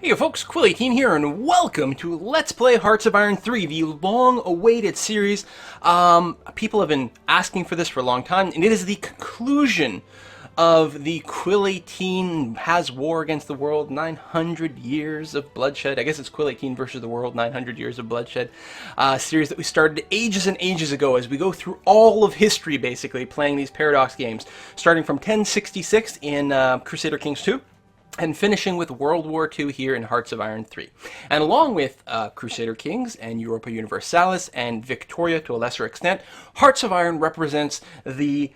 Hey folks, Quill18 here, and welcome to Let's Play Hearts of Iron 3, the long-awaited series. People have been asking for this for a long time, and it is the conclusion of the Quill18 has war against the world, 900 years of bloodshed. I guess it's Quill18 versus the world, 900 years of bloodshed. Series that we started ages and ages ago as we go through all of history, basically, playing these Paradox games, starting from 1066 in Crusader Kings 2. And finishing with World War II here in Hearts of Iron 3. And along with Crusader Kings and Europa Universalis and Victoria to a lesser extent, Hearts of Iron represents the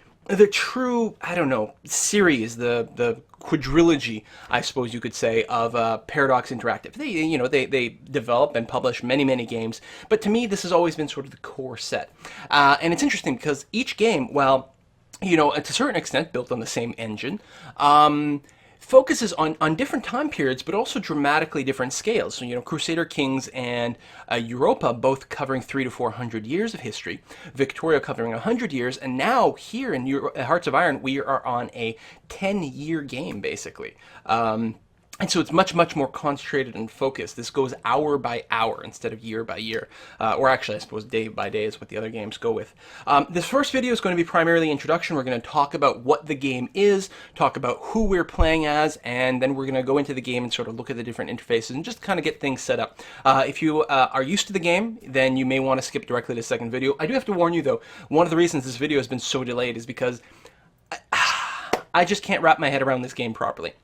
true, I don't know, series, the quadrilogy, I suppose you could say, of Paradox Interactive. They develop and publish many games, but to me this has always been sort of the core set. And it's interesting because each game, well, to a certain extent built on the same engine, focuses on different time periods, but also dramatically different scales. So, Crusader Kings and Europa both covering 300 to 400 years of history, Victoria covering 100 years, and now here in Hearts of Iron, we are on a 10-year game, basically. And so it's much more concentrated and focused. This goes hour by hour instead of year by year. Or actually, I suppose day by day is what the other games go with. This first video is going to be primarily introduction. We're going to talk about what the game is, talk about who we're playing as, and then we're going to go into the game and sort of look at the different interfaces and just kind of get things set up. If you are used to the game, then you may want to skip directly to the second video. I do have to warn you, though, one of the reasons this video has been so delayed is because I just can't wrap my head around this game properly.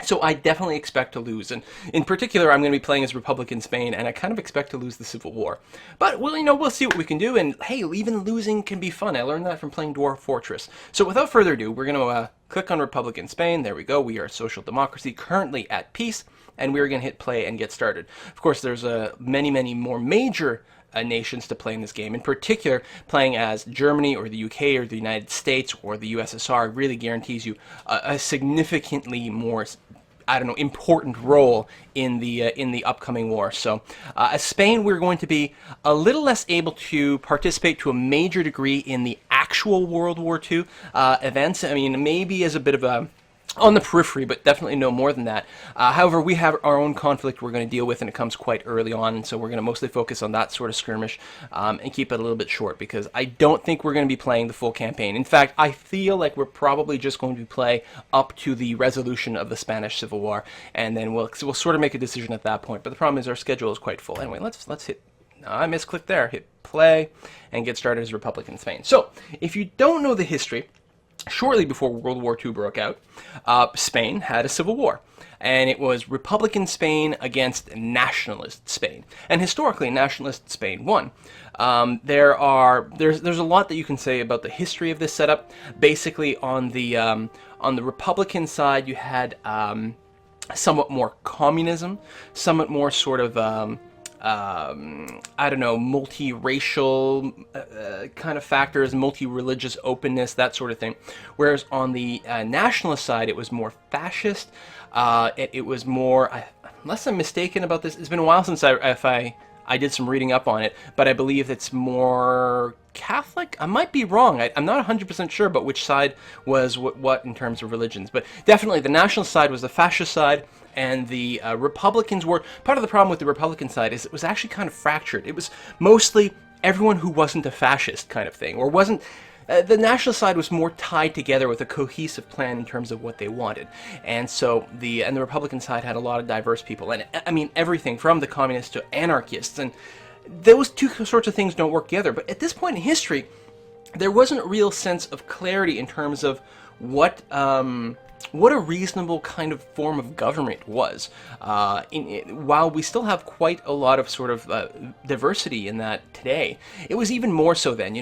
So I definitely expect to lose, and in particular, I'm going to be playing as Republican Spain, and I kind of expect to lose the Civil War. But, well, we'll see what we can do, and hey, even losing can be fun. I learned that from playing Dwarf Fortress. So without further ado, we're going to click on Republican Spain. There we go. We are a social democracy, currently at peace, and we're going to hit play and get started. Of course, there's many more major nations to play in this game. In particular, playing as Germany or the UK or the United States or the USSR really guarantees you a significantly more, I don't know, important role in the upcoming war. So as Spain, we're going to be a little less able to participate to a major degree in the actual World War II events. I mean, maybe as a bit of a on the periphery, but definitely no more than that. However, we have our own conflict we're going to deal with, and it comes quite early on, and so we're going to mostly focus on that sort of skirmish and keep it a little bit short, because I don't think we're going to be playing the full campaign. In fact, I feel like we're probably just going to play up to the resolution of the Spanish Civil War, and then we'll sort of make a decision at that point. But the problem is our schedule is quite full. Anyway, let's hit. I misclicked there. Hit play and get started as Republican Spain. So, if you don't know the history, shortly before World War II broke out, Spain had a civil war, and it was Republican Spain against nationalist Spain. And historically, nationalist Spain won. There's a lot that you can say about the history of this setup. Basically, on the Republican side, you had somewhat more communism, somewhat more sort of I don't know, multi-racial kind of factors, multi-religious openness, that sort of thing. Whereas on the nationalist side, it was more fascist. It was more, unless I'm mistaken about this, it's been a while since I did some reading up on it, but I believe it's more Catholic? I might be wrong. I'm not 100% sure about which side was what in terms of religions. But definitely the national side was the fascist side, and the Republicans were... Part of the problem with the Republican side is it was actually kind of fractured. It was mostly everyone who wasn't a fascist kind of thing, or wasn't... the national side was more tied together with a cohesive plan in terms of what they wanted. And so the Republican side had a lot of diverse people. And I mean, everything from the communists to anarchists. And those two sorts of things don't work together. But at this point in history, there wasn't a real sense of clarity in terms of what a reasonable kind of form of government was. While we still have quite a lot of sort of diversity in that today, it was even more so then.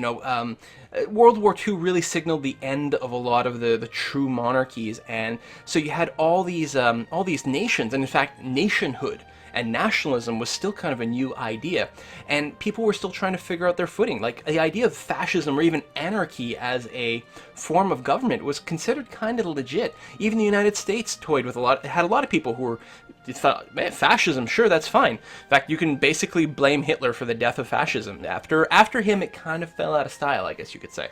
World War II really signaled the end of a lot of the true monarchies, and so you had all these nations, and in fact, nationhood and nationalism was still kind of a new idea, and people were still trying to figure out their footing. Like, the idea of fascism or even anarchy as a form of government was considered kind of legit. Even the United States toyed with had a lot of people who thought, man, fascism, sure, that's fine. In fact, you can basically blame Hitler for the death of fascism. After him, it kind of fell out of style, I guess you could say.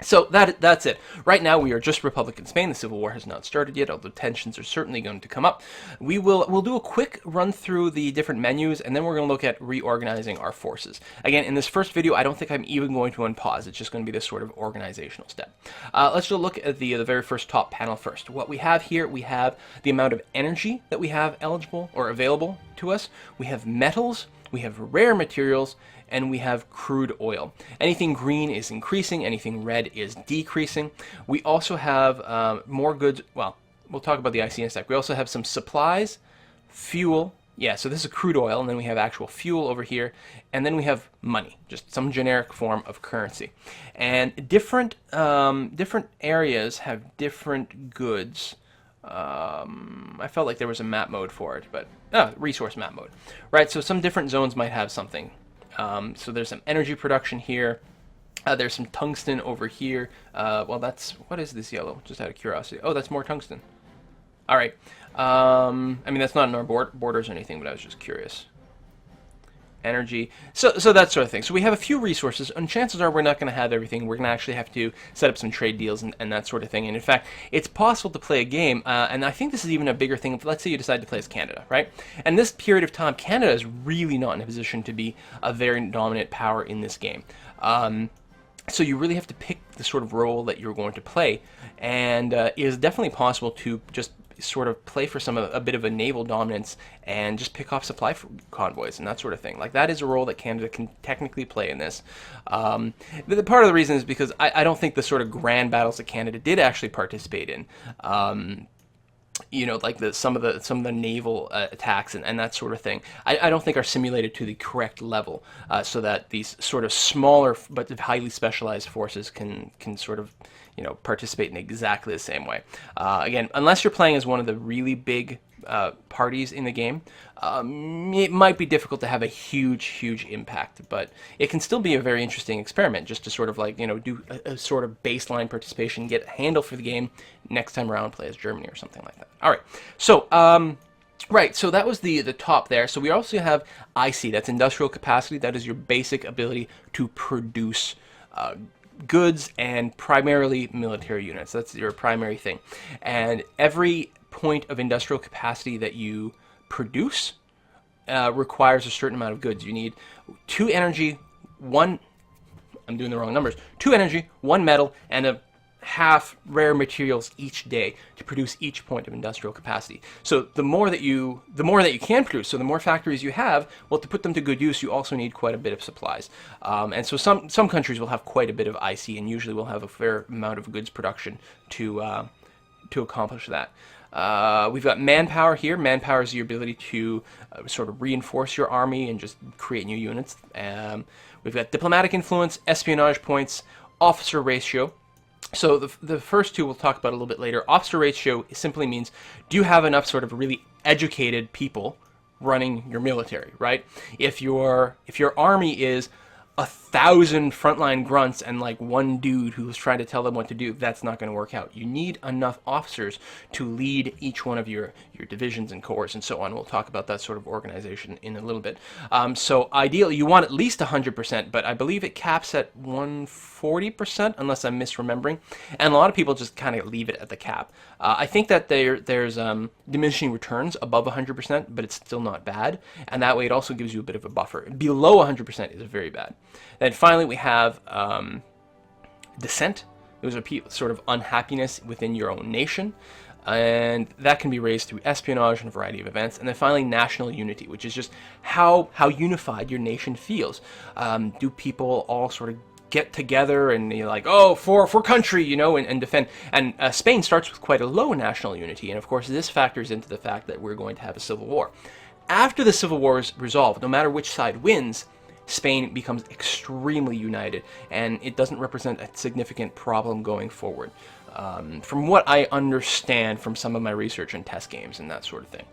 So that's it. Right now we are just Republic in Spain. The Civil War has not started yet, although tensions are certainly going to come up. We'll do a quick run through the different menus, and then we're going to look at reorganizing our forces. Again, in this first video, I don't think I'm even going to unpause. It's just going to be this sort of organizational step. Let's just look at the very first top panel first. What we have here, we have the amount of energy that we have eligible or available to us. We have metals. We have rare materials, and we have crude oil. Anything green is increasing, anything red is decreasing. We also have more goods. Well, we'll talk about the IC in a sec. We also have some supplies, fuel. Yeah, so this is crude oil, and then we have actual fuel over here, and then we have money, just some generic form of currency. And different areas have different goods. I felt like there was a map mode for it, but resource map mode, right? So some different zones might have something. So there's some energy production here. There's some tungsten over here. Well, what is this yellow? Just out of curiosity. Oh, that's more tungsten. All right. I mean, that's not in our borders or anything, but I was just curious. Energy, so that sort of thing. So we have a few resources, and chances are we're not going to have everything. We're going to actually have to set up some trade deals and that sort of thing. And in fact, it's possible to play a game, and I think this is even a bigger thing. Let's say you decide to play as Canada, right? And this period of time, Canada is really not in a position to be a very dominant power in this game. So you really have to pick the sort of role that you're going to play, and it is definitely possible to just sort of play for a bit of a naval dominance and just pick off supply convoys and that sort of thing. Like, that is a role that Canada can technically play in this. The part of the reason is because I don't think the sort of grand battles that Canada did actually participate in, you know, like some of the naval attacks and that sort of thing, I don't think are simulated to the correct level, so that these sort of smaller but highly specialized forces can sort of, you know, participate in exactly the same way. Again, unless you're playing as one of the really big parties in the game, it might be difficult to have a huge impact, but it can still be a very interesting experiment just to sort of, like, you know, do a sort of baseline participation, get a handle for the game, next time around play as Germany or something like that. All right, so right, so that was the top there. So we also have IC, that's industrial capacity. That is your basic ability to produce goods and primarily military units. That's your primary thing. And every point of industrial capacity that you produce requires a certain amount of goods. You need 2 energy, 1, I'm doing the wrong numbers, 2 energy, 1 metal, and a half rare materials each day to produce each point of industrial capacity. So the more that you can produce, so the more factories you have, well, to put them to good use, you also need quite a bit of supplies. And so some countries will have quite a bit of IC, and usually will have a fair amount of goods production to accomplish that. We've got manpower here. Manpower is your ability to sort of reinforce your army and just create new units. We've got diplomatic influence, espionage points, officer ratio. So the first two we'll talk about a little bit later. Officer ratio simply means, do you have enough sort of really educated people running your military, right? If your army is 1,000 frontline grunts and like one dude who's trying to tell them what to do, that's not going to work out. You need enough officers to lead each one of your divisions and corps and so on. We'll talk about that sort of organization in a little bit. So ideally, you want at least 100%, but I believe it caps at 140%, unless I'm misremembering. And a lot of people just kind of leave it at the cap. I think that there's diminishing returns above 100%, but it's still not bad. And that way, it also gives you a bit of a buffer. Below 100% is very bad. Then finally, we have dissent. Those are sort of unhappiness within your own nation, and that can be raised through espionage and a variety of events. And then finally, national unity, which is just how unified your nation feels. Do people all sort of get together and you're like, oh, for country, you know, and defend? And Spain starts with quite a low national unity, and of course, this factors into the fact that we're going to have a civil war. After the civil war is resolved, no matter which side wins, Spain becomes extremely united, and it doesn't represent a significant problem going forward, from what I understand from some of my research and test games and that sort of thing.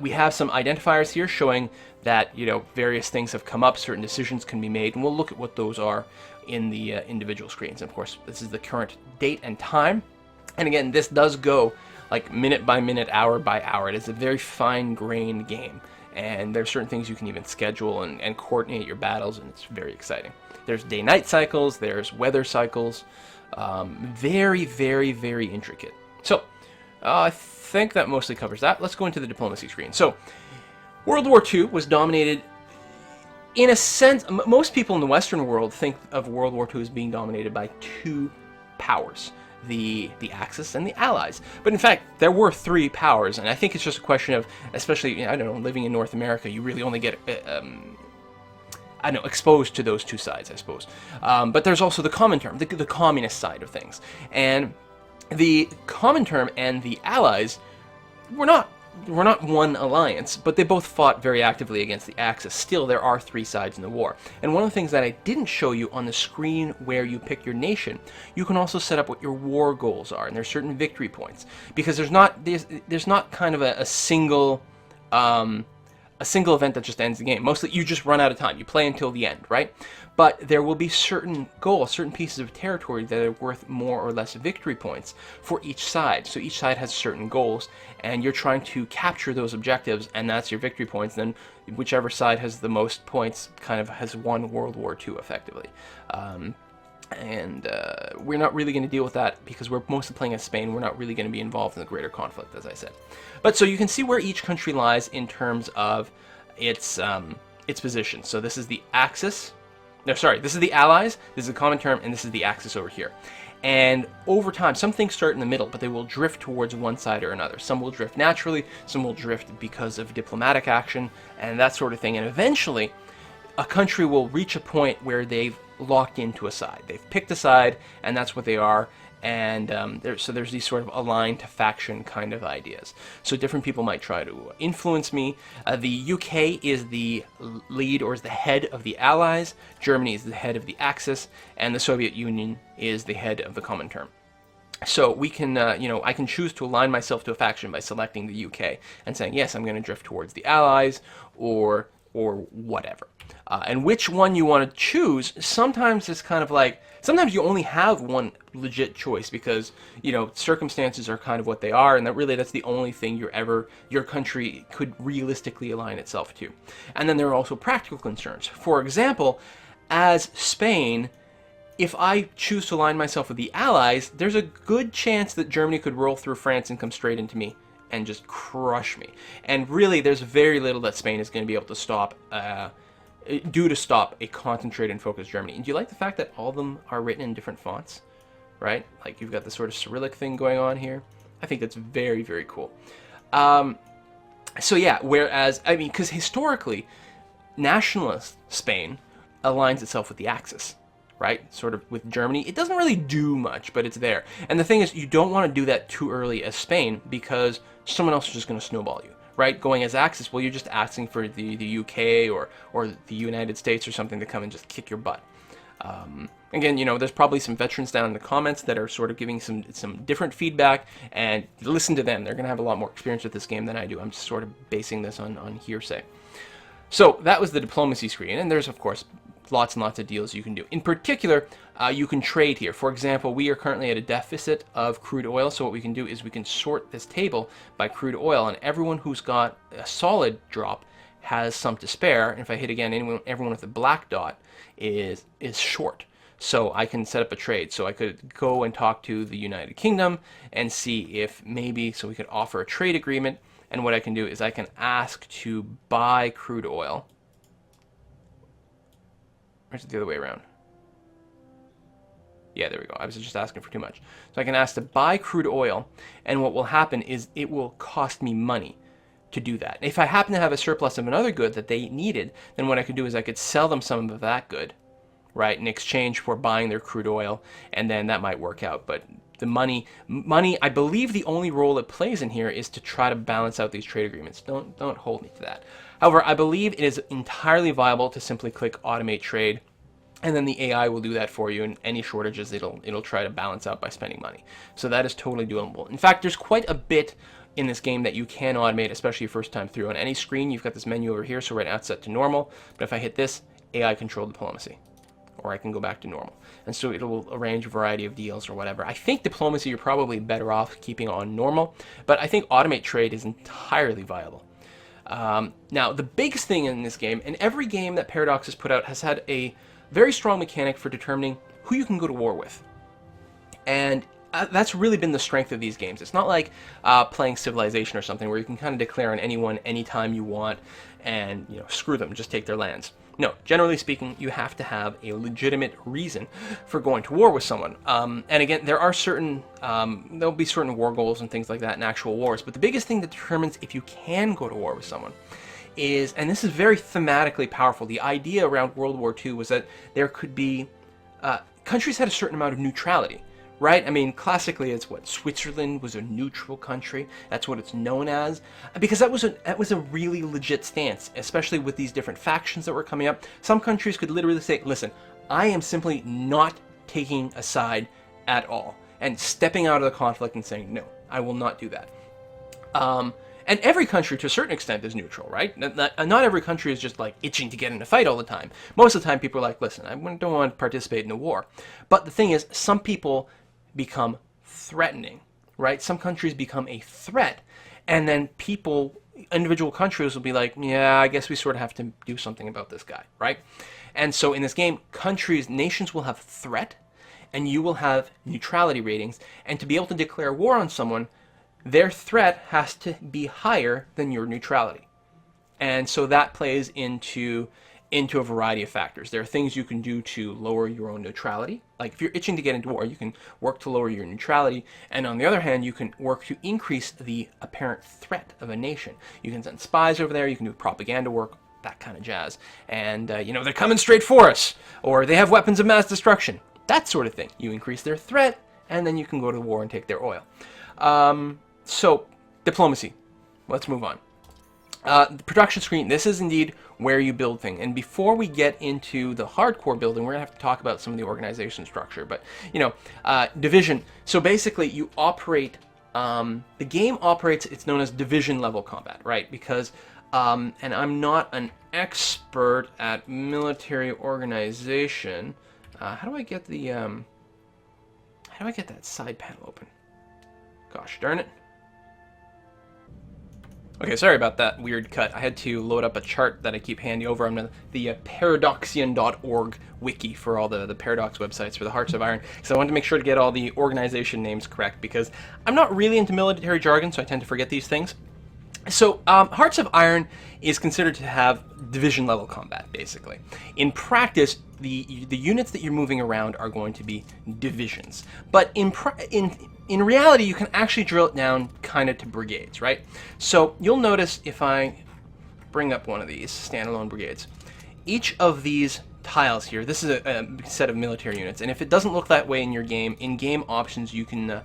We have some identifiers here showing that, you know, various things have come up, certain decisions can be made, and we'll look at what those are in the individual screens. And of course, this is the current date and time, and again, this does go like minute by minute, hour by hour. It is a very fine-grained game. and there's certain things you can even schedule and coordinate your battles, and it's very exciting. There's day-night cycles, there's weather cycles, very, very, very intricate. So, I think that mostly covers that. Let's go into the diplomacy screen. So, World War II was dominated, in a sense, most people in the Western world think of World War II as being dominated by two powers, the Axis and the Allies. But in fact, there were three powers, and I think it's just a question of, especially, I don't know, living in North America, you really only get, I don't know, exposed to those two sides, I suppose. But there's also the Comintern, the communist side of things. And the Comintern and the Allies were not one alliance, but they both fought very actively against the Axis. Still, there are three sides in the war. And one of the things that I didn't show you on the screen where you pick your nation, you can also set up what your war goals are, and there's certain victory points. Because there's not kind of a single event that just ends the game. Mostly, you just run out of time. You play until the end, right? But there will be certain goals, certain pieces of territory that are worth more or less victory points for each side. So each side has certain goals, and you're trying to capture those objectives, and that's your victory points. Then whichever side has the most points kind of has won World War II effectively. We're not really going to deal with that because we're mostly playing as Spain. We're not really going to be involved in the greater conflict, as I said. But so you can see where each country lies in terms of its position. So this is the Axis. No, sorry, this is the Allies, this is the Comintern, and this is the Axis over here. And over time, some things start in the middle, but they will drift towards one side or another. Some will drift naturally, some will drift because of diplomatic action, and that sort of thing. And eventually, a country will reach a point where they've locked into a side. They've picked a side, and that's what they are. And so there's these sort of aligned to faction kind of ideas. So different people might try to influence me. The UK is the lead or is the head of the Allies. Germany is the head of the Axis, and the Soviet Union is the head of the Comintern. So we can, I can choose to align myself to a faction by selecting the UK and saying, yes, I'm going to drift towards the Allies or whatever. And which one you want to choose, sometimes it's kind of like, sometimes you only have one legit choice because, circumstances are kind of what they are, and that's the only thing your country could realistically align itself to. And then there are also practical concerns. For example, as Spain, if I choose to align myself with the Allies, there's a good chance that Germany could roll through France and come straight into me and just crush me. And really, there's very little that Spain is going to be able to stop a concentrated and focused Germany. And do you like the fact that all of them are written in different fonts, right? Like you've got this sort of Cyrillic thing going on here. I think that's very, very cool. So yeah, whereas, because historically, nationalist Spain aligns itself with the Axis, right? Sort of with Germany. It doesn't really do much, but it's there. And the thing is, you don't want to do that too early as Spain because someone else is just going to snowball you. Right, going as Axis, well, you're just asking for the UK or the United States or something to come and just kick your butt. Again, there's probably some veterans down in the comments that are sort of giving some different feedback, and listen to them. They're going to have a lot more experience with this game than I do. I'm just sort of basing this on hearsay. So that was the diplomacy screen, and there's, of course, lots and lots of deals you can do. In particular, you can trade here. For example, we are currently at a deficit of crude oil, so what we can do is we can sort this table by crude oil, and everyone who's got a solid drop has some to spare. And if I hit again, everyone with a black dot is short. So I can set up a trade. So I could go and talk to the United Kingdom and see if maybe, so we could offer a trade agreement, and what I can do is I can ask to buy crude oil. Or is it the other way around? Yeah, there we go. I was just asking for too much. So I can ask to buy crude oil, and what will happen is it will cost me money to do that. If I happen to have a surplus of another good that they needed, then what I could do is I could sell them some of that good, right, in exchange for buying their crude oil, and then that might work out. But the money, I believe the only role it plays in here is to try to balance out these trade agreements. Don't hold me to that. However, I believe it is entirely viable to simply click Automate Trade, and then the AI will do that for you, and any shortages it'll try to balance out by spending money. So that is totally doable. In fact, there's quite a bit in this game that you can automate, especially your first time through. On any screen, you've got this menu over here, so right now it's set to normal, but if I hit this, AI control diplomacy, or I can go back to normal. And so it will arrange a variety of deals or whatever. I think diplomacy, you're probably better off keeping on normal, but I think automate trade is entirely viable. Now, the biggest thing in this game, and every game that Paradox has put out has had a very strong mechanic for determining who you can go to war with. And that's really been the strength of these games. It's not like playing Civilization or something where you can kind of declare on anyone anytime you want and, screw them, just take their lands. No, generally speaking, you have to have a legitimate reason for going to war with someone. And again, there are certain, there'll be certain war goals and things like that in actual wars, but the biggest thing that determines if you can go to war with someone is, and this is very thematically powerful, the idea around World War II was that there could be, countries had a certain amount of neutrality. Right? I mean, classically, it's what Switzerland was a neutral country. That's what it's known as, because that was a really legit stance, especially with these different factions that were coming up. Some countries could literally say, "Listen, I am simply not taking a side at all," and stepping out of the conflict and saying, "No, I will not do that." And every country, to a certain extent, is neutral, right? Not every country is just like itching to get in a fight all the time. Most of the time, people are like, "Listen, I don't want to participate in a war." But the thing is, some people become threatening, right? Some countries become a threat, and then individual countries will be like, "Yeah, I guess we sort of have to do something about this guy," right? And so in this game, nations will have threat, and you will have neutrality ratings, and to be able to declare war on someone, their threat has to be higher than your neutrality. And so that plays into a variety of factors. There are things you can do to lower your own neutrality. Like if you're itching to get into war, you can work to lower your neutrality. And on the other hand, you can work to increase the apparent threat of a nation. You can send spies over there, you can do propaganda work, that kind of jazz. And, they're coming straight for us, or they have weapons of mass destruction. That sort of thing. You increase their threat, and then you can go to war and take their oil. So, diplomacy. Let's move on. The production screen, this is indeed where you build things. And before we get into the hardcore building, we're going to have to talk about some of the organization structure. But, division. So basically, you operate, the game operates, it's known as division level combat, right? Because, and I'm not an expert at military organization. How do I get that side panel open? Gosh darn it. Okay, sorry about that weird cut. I had to load up a chart that I keep handy over on the paradoxian.org wiki for all the Paradox websites for the Hearts of Iron. So I wanted to make sure to get all the organization names correct because I'm not really into military jargon, so I tend to forget these things. So Hearts of Iron is considered to have division level combat, basically. In practice, the units that you're moving around are going to be divisions. But in reality, you can actually drill it down kind of to brigades, right? So you'll notice if I bring up one of these standalone brigades, each of these tiles here, this is a set of military units, and if it doesn't look that way in your game, in game options you can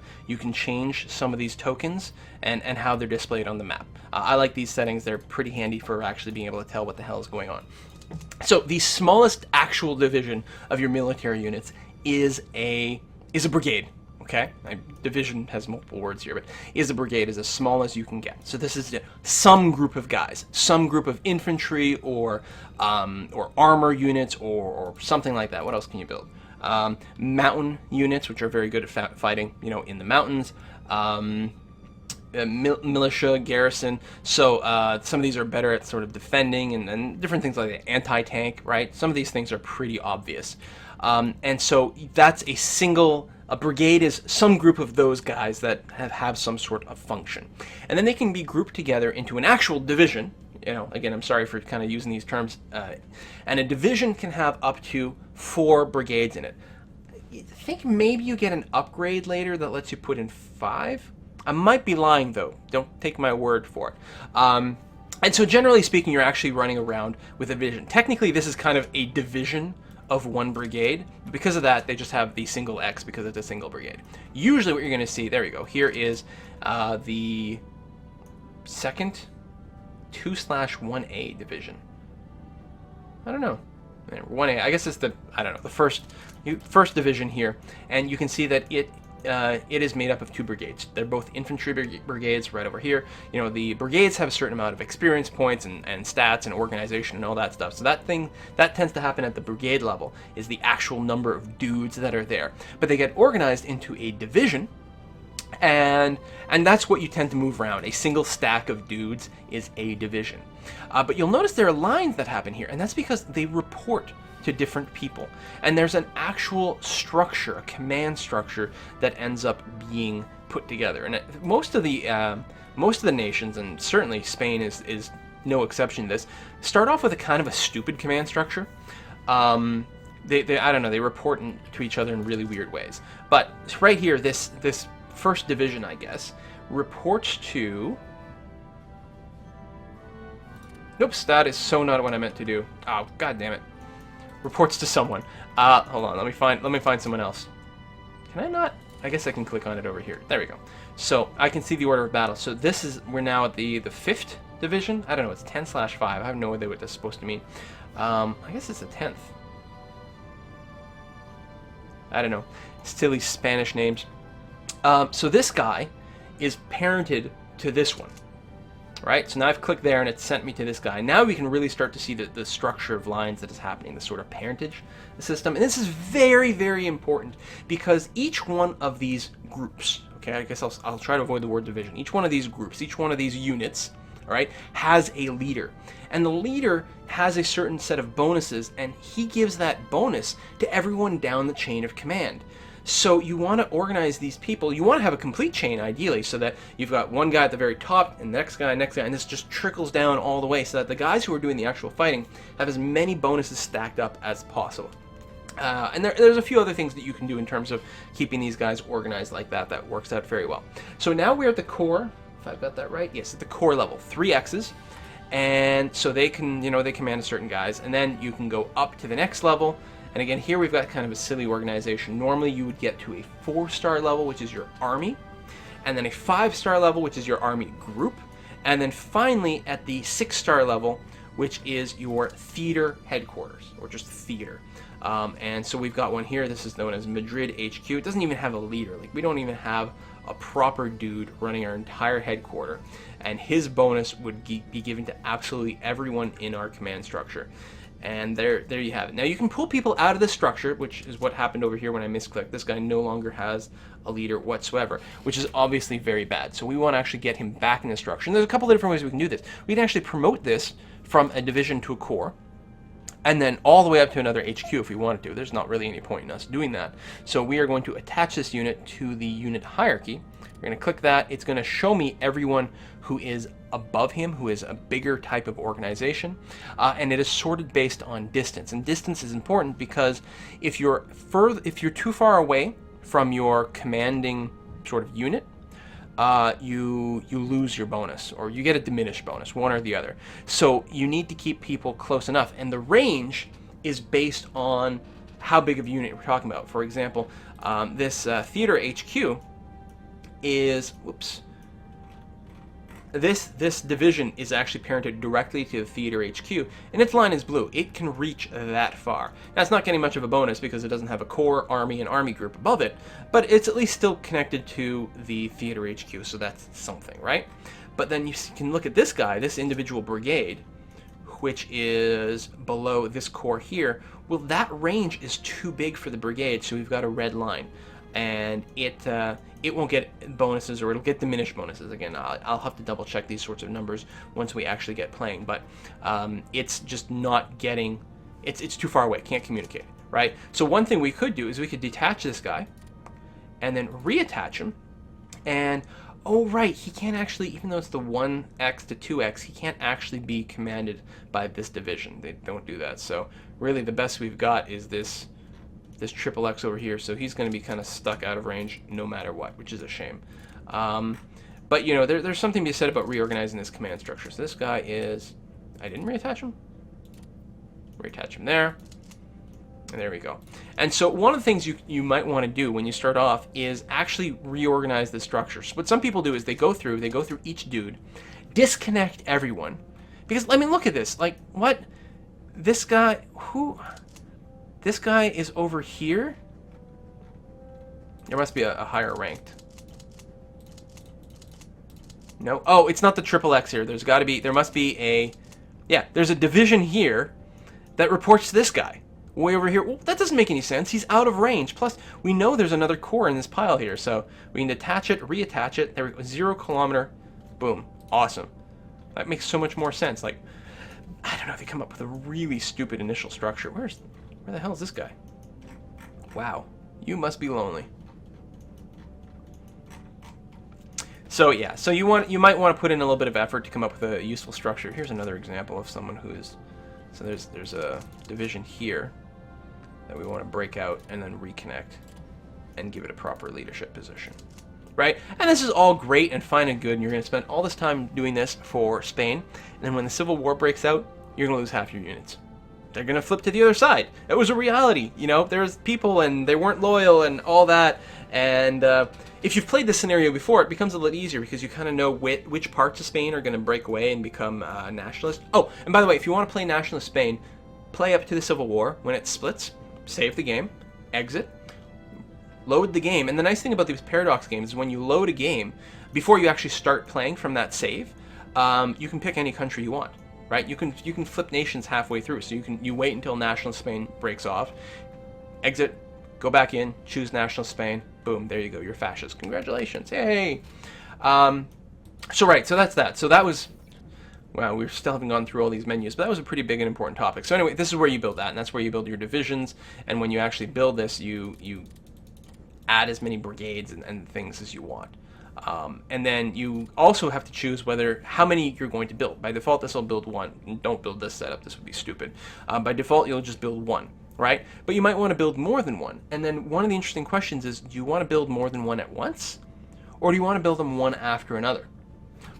change some of these tokens and how they're displayed on the map. I like these settings. They're pretty handy for actually being able to tell what the hell is going on. So the smallest actual division of your military units is a brigade. Okay, division has multiple words here, but a brigade is as small as you can get. So this is some group of guys, some group of infantry or armor units or something like that. What else can you build? Mountain units, which are very good at fighting, in the mountains. Militia, garrison. So some of these are better at sort of defending and different things like that. Anti-tank, right? Some of these things are pretty obvious. And so that's a brigade is some group of those guys that have some sort of function. And then they can be grouped together into an actual division. Again, I'm sorry for kind of using these terms. And a division can have up to 4 brigades in it. I think maybe you get an upgrade later that lets you put in 5. I might be lying, though. Don't take my word for it. And so generally speaking, you're actually running around with a division. Technically, this is kind of a division of one brigade. Because of that, they just have the single X because it's a single brigade. Usually what you're going to see, there we go, here is the second 2/1A division. I don't know. 1A, I guess it's the first division here. And you can see that it is made up of 2 brigades. They're both infantry brigades right over here. The brigades have a certain amount of experience points and stats and organization and all that stuff. So that tends to happen at the brigade level, is the actual number of dudes that are there. But they get organized into a division, And that's what you tend to move around. A single stack of dudes is a division. But you'll notice there are lines that happen here, and that's because they report to different people. And there's an actual structure, a command structure, that ends up being put together. And most of the nations, and certainly Spain is no exception to this, start off with a kind of a stupid command structure. They I don't know, they report to each other in really weird ways. But right here, this first division, I guess, reports to... Nope, that is so not what I meant to do. Oh, god damn it. Reports to someone. Hold on, let me find someone else. Can I not? I guess I can click on it over here. There we go. So I can see the order of battle. So this is, we're now at the 5th division. I don't know, it's 10/5. I have no idea what that's supposed to mean. I guess it's the 10th. I don't know. Silly Spanish names. So this guy is parented to this one. Right? So now I've clicked there and it sent me to this guy. Now we can really start to see the structure of lines that is happening, the sort of parentage system. And this is very, very important because each one of these groups, okay, I guess I'll try to avoid the word division. Each one of these groups, each one of these units, all right, has a leader. And the leader has a certain set of bonuses, and he gives that bonus to everyone down the chain of command. So you want to organize these people. You want to have a complete chain, ideally, so that you've got one guy at the very top, and the next guy, and this just trickles down all the way, so that the guys who are doing the actual fighting have as many bonuses stacked up as possible. And there's a few other things that you can do in terms of keeping these guys organized like that. That works out very well. So now we're at the core. If I've got that right, yes, at the core level, 3 X's. And so they can, they command certain guys, and then you can go up to the next level. And again, here we've got kind of a silly organization. Normally you would get to a 4-star level, which is your army, and then a 5-star level, which is your army group, and then finally at the 6-star level, which is your theater headquarters, or just theater. And so we've got one here. This is known as Madrid HQ. It doesn't even have a leader. Like, we don't even have a proper dude running our entire headquarter, and his bonus would be given to absolutely everyone in our command structure. And there you have it. Now you can pull people out of the structure, which is what happened over here when I misclicked. This guy no longer has a leader whatsoever, which is obviously very bad. So we want to actually get him back in the structure. And there's a couple of different ways we can do this. We can actually promote this from a division to a core, and then all the way up to another HQ if we wanted to. There's not really any point in us doing that. So we are going to attach this unit to the unit hierarchy. We're going to click that. It's going to show me everyone who is above him, who is a bigger type of organization, and it is sorted based on distance. And distance is important because if you're too far away from your commanding sort of unit, you lose your bonus, or you get a diminished bonus, one or the other. So you need to keep people close enough, and the range is based on how big of a unit we're talking about. For example, this theater HQ is, whoops, this division is actually parented directly to the theater HQ, and its line is blue. It can reach that far. Now, it's not getting much of a bonus because it doesn't have a core, army, and army group above it, but it's at least still connected to the theater HQ, so that's something, right? But then you can look at this guy, this individual brigade, which is below this core here. Well, that range is too big for the brigade, so we've got a red line, and it won't get bonuses, or it'll get diminished bonuses. Again, I'll have to double check these sorts of numbers once we actually get playing, but it's just not getting, it's too far away, can't communicate, right? So one thing we could do is we could detach this guy and then reattach him, and oh right, he can't actually, even though it's the 1x to 2x, he can't actually be commanded by this division. They don't do that. So really the best we've got is this triple X over here, so he's going to be kind of stuck out of range no matter what, which is a shame. But there's something to be said about reorganizing this command structure. So this guy is, I didn't reattach him. Reattach him there, and there we go. And so one of the things you might want to do when you start off is actually reorganize the structures. What some people do is they go through each dude, disconnect everyone, because I mean, look at this. Like, what? This guy, who? This guy is over here. There must be a higher ranked. No. Oh, it's not the triple X here. There must be a, yeah, there's a division here that reports to this guy. way over here. Well, that doesn't make any sense. He's out of range. Plus, we know there's another core in this pile here, so we can detach it, reattach it. There we go. 0 kilometer. Boom. Awesome. That makes so much more sense. Like, I don't know, they come up with a really stupid initial structure. Where the hell is this guy? Wow. You must be lonely. So yeah, so you might want to put in a little bit of effort to come up with a useful structure. Here's another example of someone who is, so there's a division here that we want to break out and then reconnect and give it a proper leadership position, right? And this is all great and fine and good, and you're going to spend all this time doing this for Spain, and then when the Civil War breaks out, you're going to lose half your units. They're going to flip to the other side. It was a reality, you know, there's people and they weren't loyal and all that, and if you've played this scenario before, it becomes a little easier because you kind of know which parts of Spain are going to break away and become nationalist. Oh, and by the way, if you want to play nationalist Spain, play up to the Civil War. When it splits, save the game, exit, load the game. And the nice thing about these Paradox games is when you load a game, before you actually start playing from that save, you can pick any country you want, right? You can flip nations halfway through. So you wait until nationalist Spain breaks off, exit, go back in, choose nationalist Spain. Boom, there you go, you're fascist. Congratulations, yay! So that's that. So that was, wow, we still haven't gone through all these menus, but that was a pretty big and important topic. So anyway, this is where you build that, and that's where you build your divisions, and when you actually build this, you add as many brigades and things as you want. And then you also have to choose how many you're going to build. By default, this will build 1. Don't build this setup, this would be stupid. By default, you'll just build 1. Right? But you might want to build more than 1. And then one of the interesting questions is, do you want to build more than 1 at once? Or do you want to build them one after another?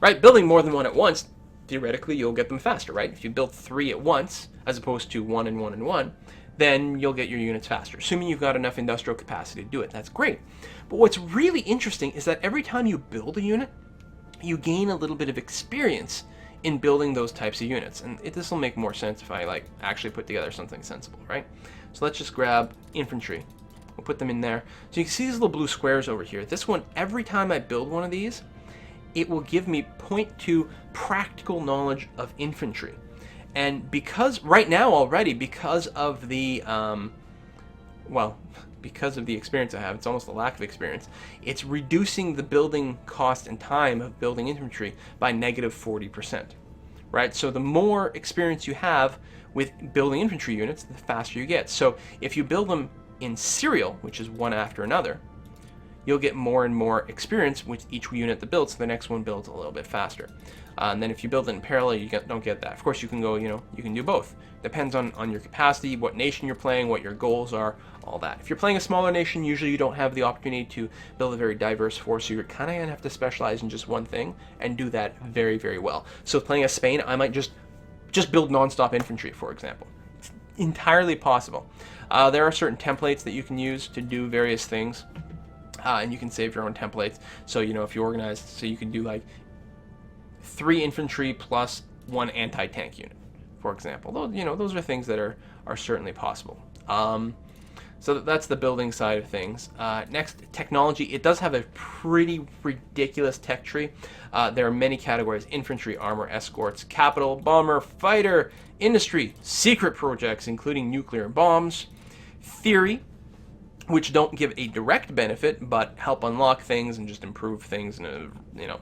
Right? Building more than 1 at once, theoretically, you'll get them faster, right? If you build 3 at once, as opposed to 1 and 1 and 1, then you'll get your units faster. Assuming you've got enough industrial capacity to do it, that's great. But what's really interesting is that every time you build a unit, you gain a little bit of experience in building those types of units, and this will make more sense if I actually put together something sensible, right? So let's just grab infantry. We'll put them in there. So you can see these little blue squares over here. This one, every time I build one of these, it will give me 0.2 practical knowledge of infantry. And because right now already, because of the because of the experience I have, it's almost a lack of experience, it's reducing the building cost and time of building infantry by negative 40%, right? So the more experience you have with building infantry units, the faster you get. So if you build them in serial, which is one after another, you'll get more and more experience with each unit that builds, so the next one builds a little bit faster. And then if you build it in parallel, you don't get that. Of course, you can go, you can do both. Depends on your capacity, what nation you're playing, what your goals are, all that. If you're playing a smaller nation, usually you don't have the opportunity to build a very diverse force, so you're kind of going to have to specialize in just one thing and do that very, very well. So playing as Spain, I might just build non-stop infantry, for example. It's entirely possible. There are certain templates that you can use to do various things, and you can save your own templates. So, if you organize, so you can do 3 infantry plus 1 anti-tank unit, for example. Those are things that are certainly possible. So that's the building side of things. Next, technology. It does have a pretty ridiculous tech tree. There are many categories: infantry, armor, escorts, capital, bomber, fighter, industry, secret projects, including nuclear bombs, theory, which don't give a direct benefit, but help unlock things and just improve things,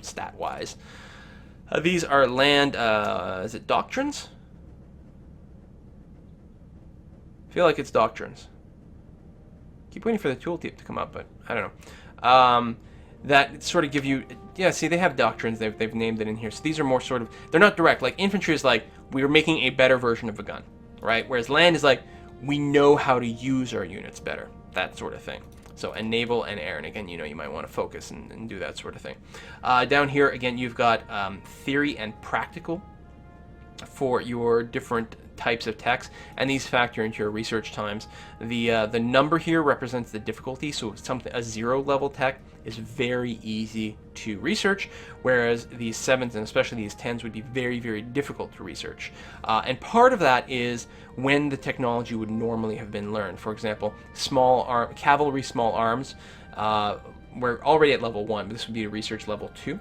stat-wise. These are land, is it doctrines? I feel like it's doctrines. Keep waiting for the tooltip to come up, but I don't know. That sort of give you, see, they have doctrines, they've named it in here. So these are more sort of, they're not direct. Like infantry is we're making a better version of a gun, right? Whereas land is we know how to use our units better, that sort of thing. So, and naval and air, and again, you might want to focus and do that sort of thing. Down here, again, you've got theory and practical for your different types of text, and these factor into your research times. The number here represents the difficulty, so a 0 level tech is very easy to research, whereas these 7s and especially these 10s would be very, very difficult to research. And part of that is when the technology would normally have been learned. For example, cavalry small arms, we're already at level 1, but this would be a research level 2.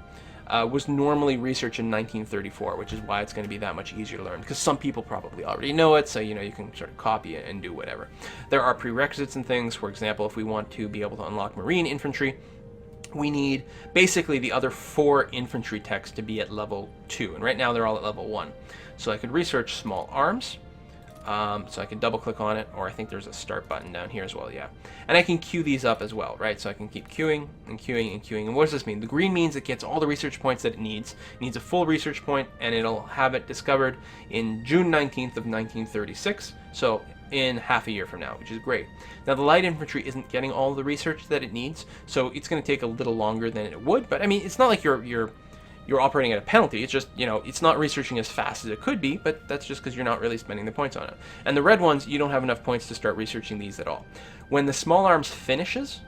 was normally researched in 1934, which is why it's going to be that much easier to learn, because some people probably already know it, so you can sort of copy it and do whatever. There are prerequisites and things. For example, if we want to be able to unlock marine infantry, we need basically the other 4 infantry techs to be at level 2, and right now they're all at level 1. So I could research small arms. So I can double click on it, or I think there's a start button down here as well, yeah. And I can queue these up as well, right? So I can keep queuing and queuing and queuing. And what does this mean? The green means it gets all the research points that it needs. It needs a full research point, and it'll have it discovered in June 19th of 1936, so in half a year from now, which is great. Now the light infantry isn't getting all the research that it needs, so it's going to take a little longer than it would, but I mean, it's not like you're operating at a penalty. It's just, it's not researching as fast as it could be, but that's just because you're not really spending the points on it. And the red ones, you don't have enough points to start researching these at all. When the small arms finishes,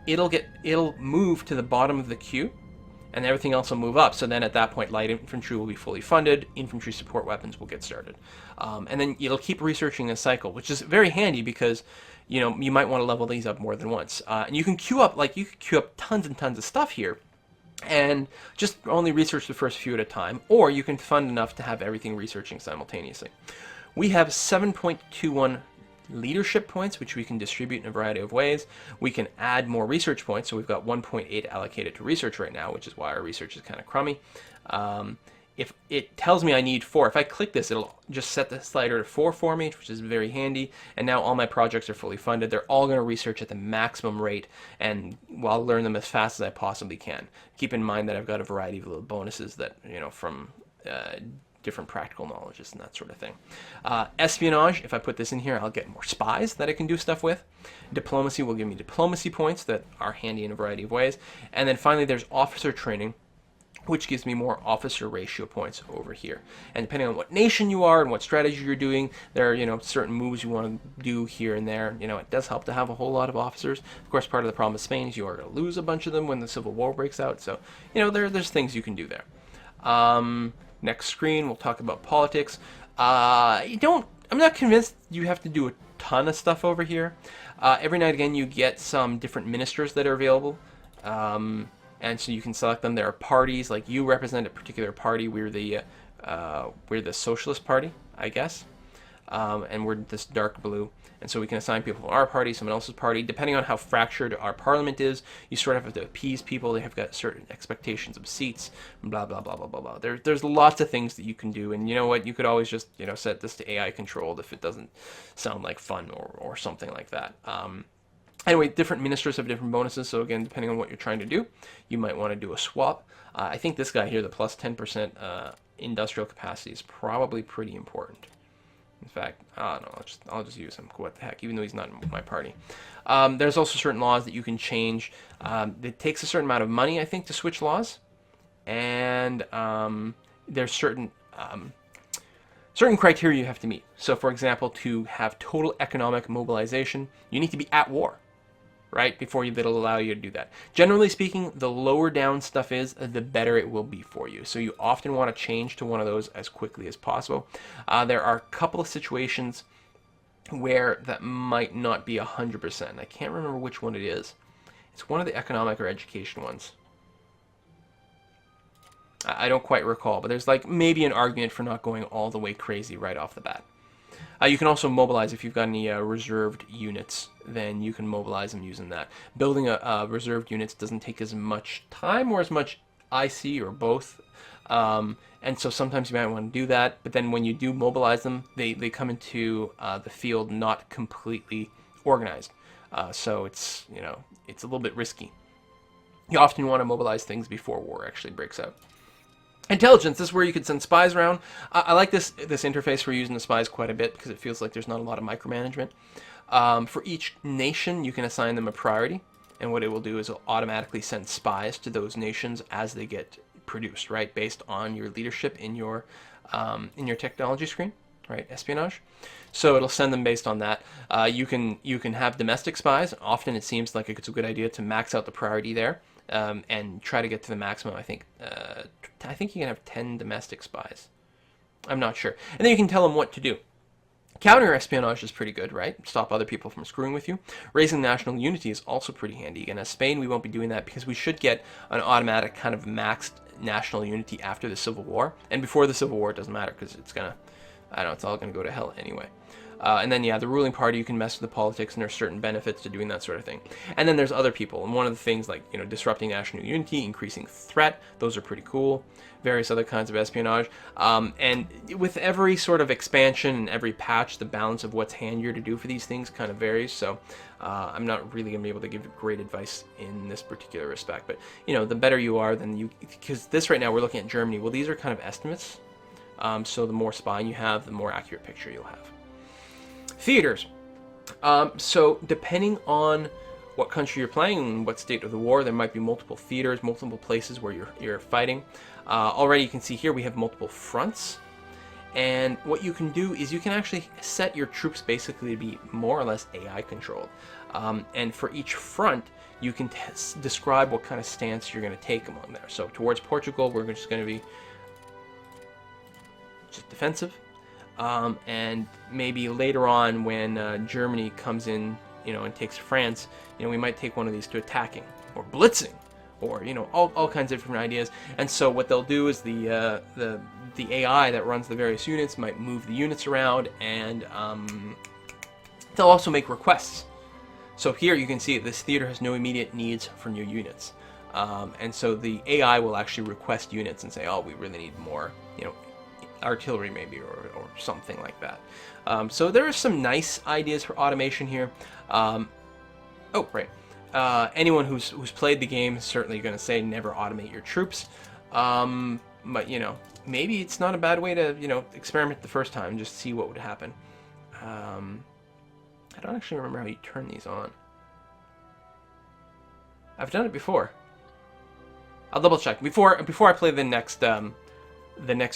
it'll move to the bottom of the queue, and everything else will move up. So then at that point, light infantry will be fully funded, infantry support weapons will get started. And then it'll keep researching this cycle, which is very handy because, you might want to level these up more than once. And you can queue up tons and tons of stuff here, and just only research the first few at a time, or you can fund enough to have everything researching simultaneously. We have 7.21 leadership points, which we can distribute in a variety of ways. We can add more research points, so we've got 1.8 allocated to research right now, which is why our research is kind of crummy. If it tells me I need 4, if I click this, it'll just set the slider to 4 for me, which is very handy. And now all my projects are fully funded. They're all going to research at the maximum rate, and I'll learn them as fast as I possibly can. Keep in mind that I've got a variety of little bonuses that, from different practical knowledges and that sort of thing. Espionage, if I put this in here, I'll get more spies that I can do stuff with. Diplomacy will give me diplomacy points that are handy in a variety of ways. And then finally, there's officer training, which gives me more officer ratio points over here. And depending on what nation you are and what strategy you're doing, there are, certain moves you want to do here and there. It does help to have a whole lot of officers. Of course, part of the problem with Spain is you are going to lose a bunch of them when the Civil War breaks out. So, there's things you can do there. Next screen, we'll talk about politics. I'm not convinced you have to do a ton of stuff over here. Every now and again, you get some different ministers that are available. And so you can select them. There are parties, like you represent a particular party. We're the Socialist Party, I guess. And we're this dark blue. And so we can assign people from our party, someone else's party. Depending on how fractured our parliament is, you sort of have to appease people. They have got certain expectations of seats, blah, blah, blah, blah, blah, blah. There's lots of things that you can do. And you know what? You could always just, set this to AI controlled if it doesn't sound like fun or something like that. Anyway, different ministers have different bonuses, so again, depending on what you're trying to do, you might want to do a swap. I think this guy here, the plus 10% industrial capacity, is probably pretty important. In fact, no, I'll just use him. What the heck, even though he's not in my party. There's also certain laws that you can change. It takes a certain amount of money, I think, to switch laws, and there's certain criteria you have to meet. So, for example, to have total economic mobilization, you need to be at war, right, before that'll allow you to do that. Generally speaking, the lower down stuff is, the better it will be for you. So you often want to change to one of those as quickly as possible. There are a couple of situations where that might not be 100%. I can't remember which one it is. It's one of the economic or education ones. I don't quite recall, but there's maybe an argument for not going all the way crazy right off the bat. You can also mobilize if you've got any reserved units, then you can mobilize them using that. Building a reserved units doesn't take as much time or as much IC or both, and so sometimes you might want to do that, but then when you do mobilize them, they come into the field not completely organized, so it's a little bit risky. You often want to mobilize things before war actually breaks out. Intelligence, this is where you could send spies around. I like this interface for using the spies quite a bit because it feels like there's not a lot of micromanagement. For each nation, you can assign them a priority, and what it will do is it'll automatically send spies to those nations as they get produced, right, based on your leadership in your technology screen, right, espionage. So it'll send them based on that. You can have domestic spies. Often it seems like it's a good idea to max out the priority there. And try to get to the maximum. I think you can have 10 domestic spies. I'm not sure. And then you can tell them what to do. Counter espionage is pretty good, right? Stop other people from screwing with you. Raising national unity is also pretty handy. Again, as Spain, we won't be doing that because we should get an automatic kind of maxed national unity after the Civil War. And before the Civil War, it doesn't matter because it's gonna, I don't know, it's all gonna go to hell anyway. And then, yeah, the ruling party, you can mess with the politics, and there's certain benefits to doing that sort of thing. And then there's other people, and one of the things like, you know, disrupting national unity, increasing threat, those are pretty cool. Various other kinds of espionage. And with every sort of expansion and every patch, the balance of what's handier to do for these things kind of varies. So I'm not really going to be able to give great advice in this particular respect. But, you know, the better you are, then you, because this right now, we're looking at Germany. Well, these are kind of estimates. So the more spying you have, the more accurate picture you'll have. Theaters. So depending on what country you're playing and what state of the war, there might be multiple theaters, multiple places where you're fighting. Already you can see here we have multiple fronts. And what you can do is you can actually set your troops basically to be more or less AI controlled. And for each front, you can describe what kind of stance you're going to take among there. So towards Portugal, we're just going to be just defensive. And maybe later on when Germany comes in, you know, and takes France, you know, we might take one of these to attacking or blitzing, or, you know, all kinds of different ideas. And so what they'll do is the AI that runs the various units might move the units around, and they'll also make requests. So here you can see this theater has no immediate needs for new units, and so the AI will actually request units and say, oh, we really need more, you know, artillery maybe, or something like that. So there are some nice ideas for automation here. Oh, right. Anyone who's played the game is certainly going to say never automate your troops. But, you know, maybe it's not a bad way to, you know, experiment the first time and just see what would happen. I don't actually remember how you turn these on. I've done it before. I'll double check. Before I play the next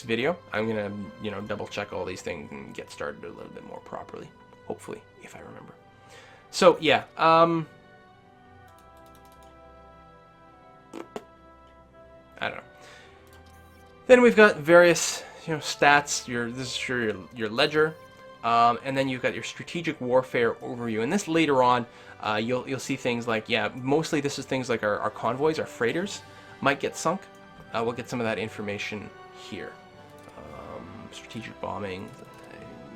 video, I'm gonna, you know, double check all these things and get started a little bit more properly, hopefully, if I remember. So yeah, I don't know. Then we've got various, you know, stats. This is your ledger, and then you've got your strategic warfare overview. And this later on, you'll see things like, yeah, mostly this is things like our convoys, our freighters might get sunk. We'll get some of that information here. Strategic bombing,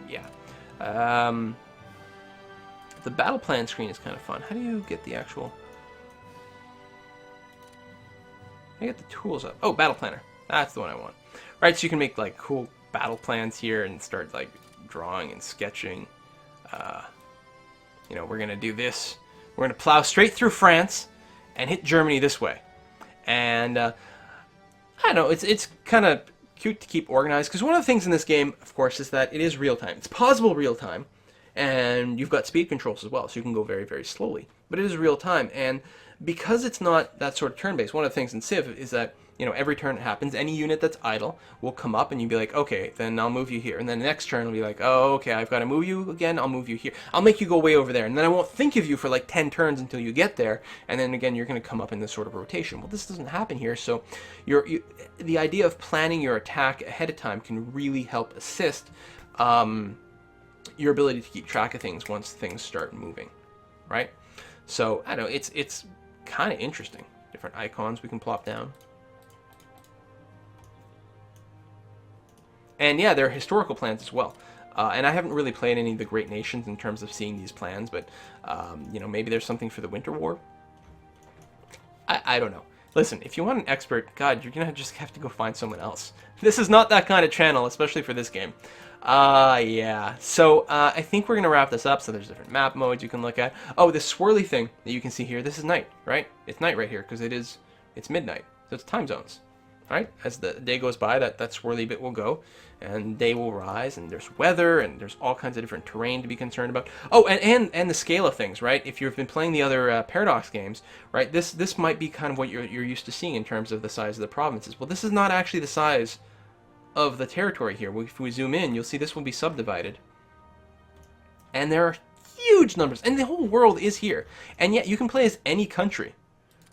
yeah. The battle plan screen is kind of fun. How do you get the actual... How do you get the tools up? Oh, battle planner. That's the one I want. Right, so you can make like cool battle plans here and start like drawing and sketching. You know, we're gonna do this. We're gonna plow straight through France and hit Germany this way. And I don't know, it's kind of cute to keep organized, because one of the things in this game, of course, is that it is real time. It's possible real time, and you've got speed controls as well, so you can go very, very slowly. But it is real time, and because it's not that sort of turn-based, one of the things in Civ is that, you know, every turn it happens, any unit that's idle will come up, and you'll be like, okay, then I'll move you here. And then the next turn will be like, oh, okay, I've got to move you again, I'll move you here. I'll make you go way over there, and then I won't think of you for like 10 turns until you get there, and then again, you're going to come up in this sort of rotation. Well, this doesn't happen here, so the idea of planning your attack ahead of time can really help assist your ability to keep track of things once things start moving, right? So, I don't know, it's kind of interesting. Different icons we can plop down. And yeah, there are historical plans as well. And I haven't really played any of the great nations in terms of seeing these plans, but, you know, maybe there's something for the Winter War. I don't know. Listen, if you want an expert, God, you're going to just have to go find someone else. This is not that kind of channel, especially for this game. Yeah. So, I think we're going to wrap this up. So there's different map modes you can look at. Oh, this swirly thing that you can see here, this is night, right? It's night right here, because it's midnight. So it's time zones. Right? As the day goes by, that swirly bit will go, and day will rise, and there's weather, and there's all kinds of different terrain to be concerned about. Oh, and the scale of things, right? If you've been playing the other Paradox games, right, this might be kind of what you're used to seeing in terms of the size of the provinces. Well, this is not actually the size of the territory here. If we zoom in, you'll see this will be subdivided. And there are huge numbers, and the whole world is here. And yet you can play as any country,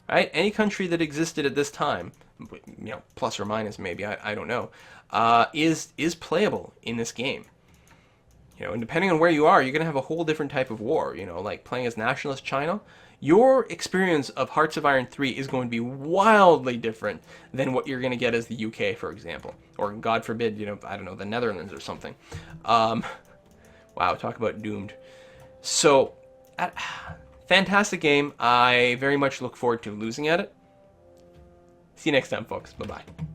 right? Any country that existed at this time, you know, plus or minus maybe, I don't know, is playable in this game. You know, and depending on where you are, you're going to have a whole different type of war. You know, like playing as nationalist China, your experience of Hearts of Iron 3 is going to be wildly different than what you're going to get as the UK, for example. Or, God forbid, you know, I don't know, the Netherlands or something. Wow, talk about doomed. So, fantastic game. I very much look forward to losing at it. See you next time, folks. Bye-bye.